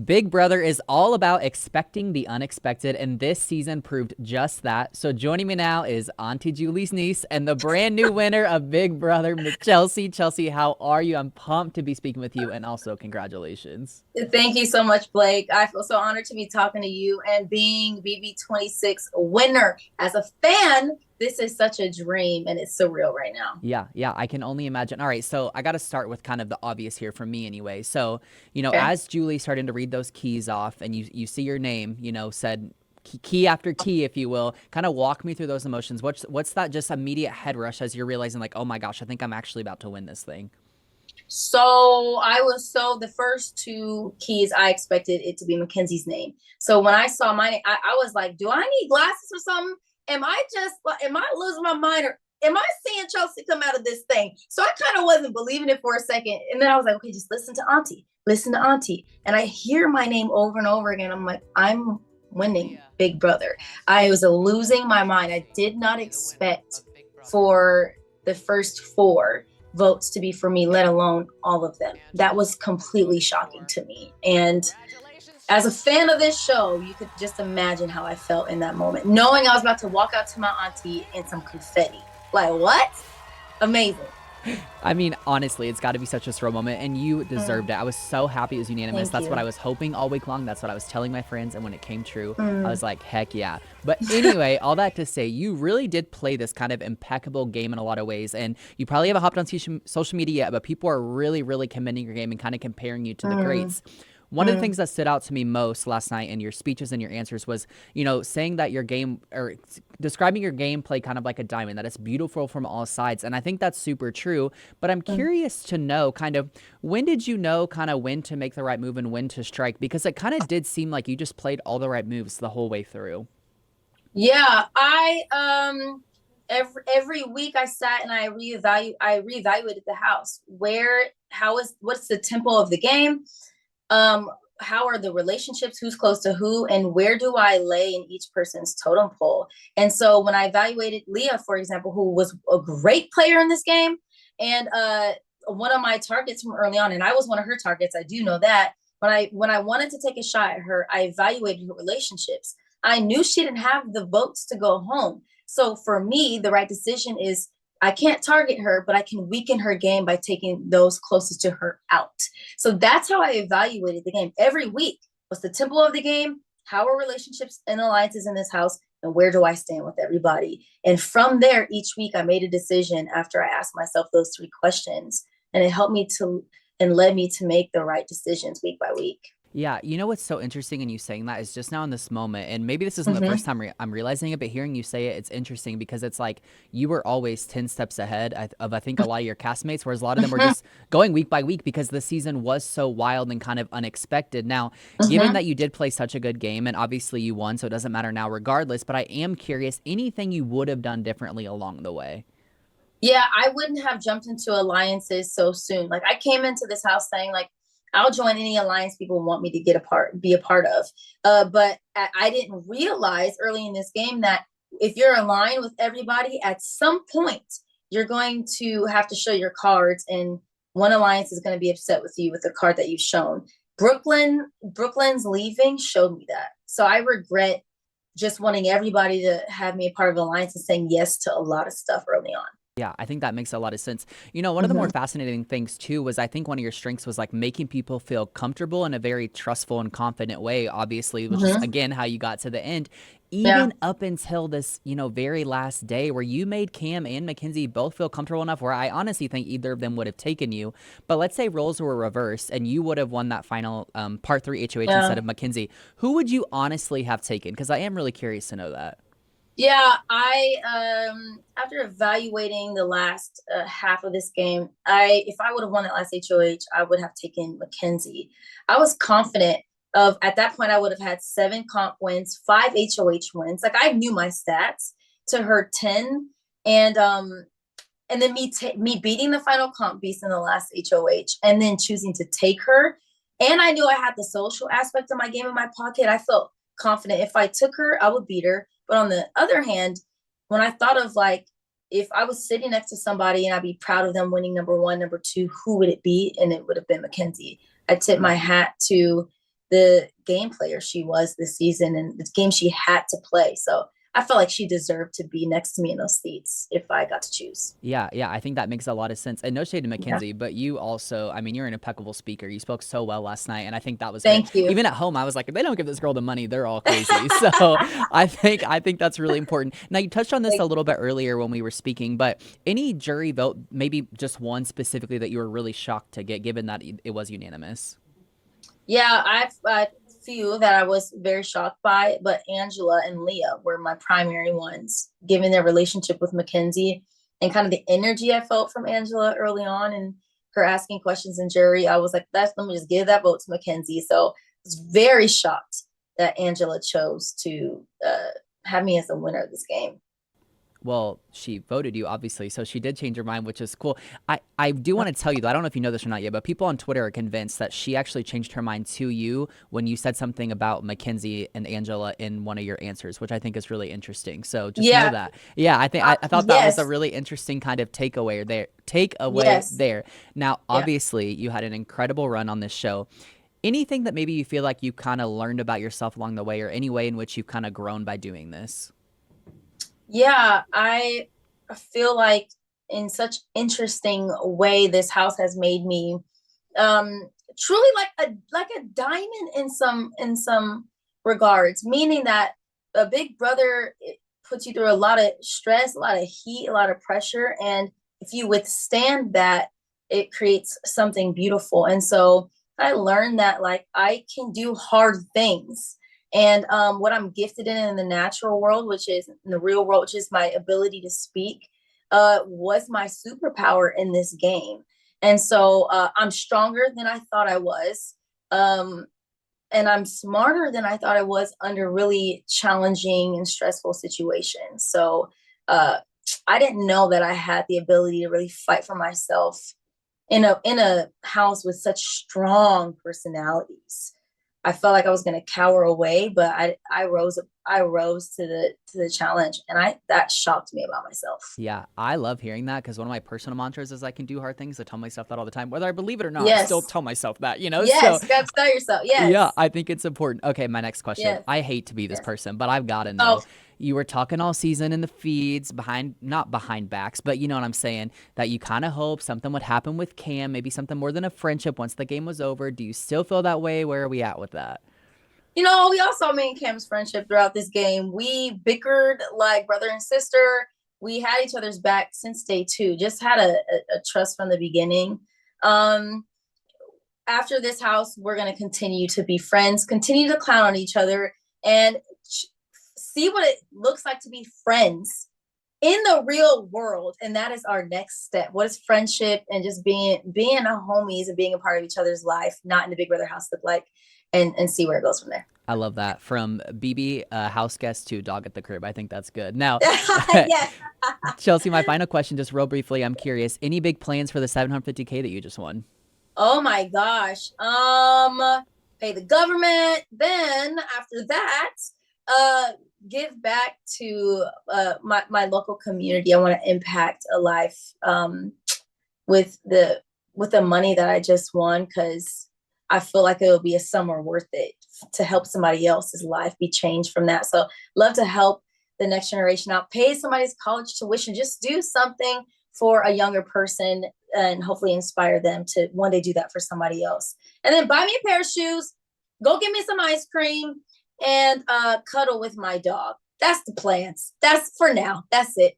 Big Brother is all about expecting the unexpected, and this season proved just that. So joining me now is Auntie Julie's niece and the brand new winner of Big Brother, Chelsea. Chelsea, how are you? I'm pumped to be speaking with you, and also congratulations. Thank you so much, Blake. I feel so honored to be talking to you and being BB26 winner. As a fan, this is such a dream and it's surreal right now. Yeah, I can only imagine. All right, so I got to start with kind of the obvious here for me anyway. So, Okay. as Julie starting to read those keys off and you see your name, said key after key, if you will, kind of walk me through those emotions. What's that just immediate head rush as you're realizing like, oh my gosh, I think I'm actually about to win this thing. The first two keys, I expected it to be Mackenzie's name. So when I saw my name, I was like, do I need glasses or something? Am I losing my mind, or am I seeing Chelsea come out of this thing? So I kind of wasn't believing it for a second. And then I was like, okay, just listen to Auntie. And I hear my name over and over again. I'm like, I'm winning Big Brother. I was losing my mind. I did not expect for the first four votes to be for me, let alone all of them. That was completely shocking to me. And as a fan of this show, you could just imagine how I felt in that moment, knowing I was about to walk out to my auntie and some confetti. Like, what? Amazing. I mean, honestly, it's got to be such a surreal moment, and you deserved it. I was so happy it was unanimous. Thank That's what I you. was hoping all week long. That's what I was telling my friends, and when it came true, I Mm, was like, heck yeah. But anyway, all that to say, you really did play this kind of impeccable game in a lot of ways, and you probably haven't hopped on social media yet, but people are really, really commending your game and kind of comparing you to the mm, greats. One of the mm. things that stood out to me most last night in your speeches and your answers was, saying that your game or describing your gameplay kind of like a diamond, that it's beautiful from all sides. And I think that's super true. But I'm Mm. curious to know kind of when did you know kind of when to make the right move and when to strike? Because it kind of did seem like you just played all the right moves the whole way through. Yeah, every week I sat and I reevaluated the house. What's the tempo of the game? um how are the relationships, who's close to who, and where do I lay in each person's totem pole? And so when I evaluated Leah, for example, who was a great player in this game, and one of my targets from early on, and I was one of her targets, I do know that. When I wanted to take a shot at her, I evaluated her relationships. I knew she didn't have the votes to go home. So for me, the right decision is I can't target her, but I can weaken her game by taking those closest to her out. So that's how I evaluated the game every week. What's the tempo of the game? How are relationships and alliances in this house? And where do I stand with everybody? And from there, each week I made a decision after I asked myself those three questions. And it helped me to and led me to make the right decisions week by week. Yeah, you know what's so interesting in you saying that is just now in this moment, and maybe this isn't the Mm-hmm. first time I'm realizing it, but hearing you say it, it's interesting because it's like you were always 10 steps ahead of, I think, a lot of your castmates, whereas a lot of them were Mm-hmm. just going week by week because the season was so wild and kind of unexpected. Now, given Mm-hmm. that you did play such a good game, and obviously you won, so it doesn't matter now regardless, but I am curious anything you would have done differently along the way. Yeah, I wouldn't have jumped into alliances so soon. Like I came into this house saying like I'll join any alliance people want me to be a part of. But I didn't realize early in this game that if you're aligned with everybody, at some point you're going to have to show your cards, and one alliance is going to be upset with you with the card that you've shown. Brooklyn's leaving showed me that. So I regret just wanting everybody to have me a part of alliance and saying yes to a lot of stuff early on. Yeah, I think that makes a lot of sense. One of the more Mm-hmm. fascinating things too was I think one of your strengths was like making people feel comfortable in a very trustful and confident way, obviously, which is Mm-hmm. again how you got to the end. Yeah. Even up until this, very last day where you made Cam and Mackenzie both feel comfortable enough where I honestly think either of them would have taken you. But let's say roles were reversed and you would have won that final part three HOH instead Yeah. of Mackenzie. Who would you honestly have taken? Because I am really curious to know that. Yeah, I after evaluating the last half of this game, I if I would have won that last HOH, I would have taken Mackenzie. I was confident of at that point I would have had seven comp wins, five HOH wins. Like I knew my stats to her 10, and then me beating the final comp beast in the last HOH, and then choosing to take her. And I knew I had the social aspect of my game in my pocket. I felt confident if I took her, I would beat her. But on the other hand, when I thought of like if I was sitting next to somebody and I'd be proud of them winning number one, number two, who would it be? And it would have been Mackenzie. I tip my hat to the game player she was this season and the game she had to play. So I felt like she deserved to be next to me in those seats if I got to choose. Yeah, yeah, I think that makes a lot of sense. And no shade to Yeah. Mackenzie, but you also, I mean, you're an impeccable speaker. You spoke so well last night, and I think that was great. Thank you. Even at home, I was like, if they don't give this girl the money, they're all crazy. So I think that's really important. Now you touched on this a Thank little you. bit earlier when we were speaking, but any jury vote, maybe just one specifically that you were really shocked to get, given that it was unanimous. Yeah, I've a few that I was very shocked by, but Angela and Leah were my primary ones, given their relationship with Mackenzie and kind of the energy I felt from Angela early on and her asking questions in jury. I was like, that's let me just give that vote to Mackenzie. So I was very shocked that Angela chose to have me as the winner of this game. Well, she voted you, obviously, so she did change her mind, which is cool. I do want to tell you, though, I don't know if you know this or not yet, but people on Twitter are convinced that she actually changed her mind to you when you said something about Mackenzie and Angela in one of your answers, which I think is really interesting. So just know Yeah. that. Yeah, I thought that was a Yes. really interesting kind of takeaway there. Takeaway Yes. there. Now, Yeah. obviously, you had an incredible run on this show. Anything that maybe you feel like you kind of learned about yourself along the way, or any way in which you've kind of grown by doing this? Yeah, I feel like in such interesting way this house has made me truly like a diamond in some regards, meaning that a big brother puts you through a lot of stress, a lot of heat, a lot of pressure, and if you withstand that, it creates something beautiful. And so I learned that like I can do hard things, and what I'm gifted in the natural world, which is in the real world, which is my ability to speak, was my superpower in this game. And so I'm stronger than I thought I was. Um, and I'm smarter than I thought I was under really challenging and stressful situations. So uh, I didn't know that I had the ability to really fight for myself in a house with such strong personalities. I felt like I was going to cower away, but I rose to the challenge, and I that shocked me about myself. Yeah, I love hearing that because one of my personal mantras is I can do hard things. I tell myself that all the time, whether I believe it or not. I still Yes, tell myself that, you know. So, yes, you got to tell yourself. yeah, Yes, I think it's important. Okay, my next question. yes, I hate to be this yes. person, but I've got to Oh, know. You were talking all season in the feeds behind, not behind backs, but you know what I'm saying, that you kind of hope something would happen with Cam, maybe something more than a friendship once the game was over. Do you still feel that way? Where are we at with that? we all saw me and Cam's friendship throughout this game. We bickered like brother and sister. We had each other's back since day two. Just had a trust from the beginning. Um, After this house, we're going to continue to be friends, continue to clown on each other, and see what it looks like to be friends in the real world. And that is our next step. What is friendship and just being a homies and being a part of each other's life, not in the Big Brother house look like, and see where it goes from there. I love that. From BB, house guest to dog at the crib. I think that's good. Now, Yes. Chelsea, my final question, just real briefly, I'm curious. Any big plans for the 750K that you just won? Oh my gosh. Pay the government. Then after that, uh, give back to my local community. I want to impact a life with the money that I just won, because I feel like it will be a summer worth it to help somebody else's life be changed from that. So love to help the next generation out, pay somebody's college tuition, just do something for a younger person and hopefully inspire them to one day do that for somebody else. And then buy me a pair of shoes, go get me some ice cream, and cuddle with my dog. That's the plans. That's for now. That's it.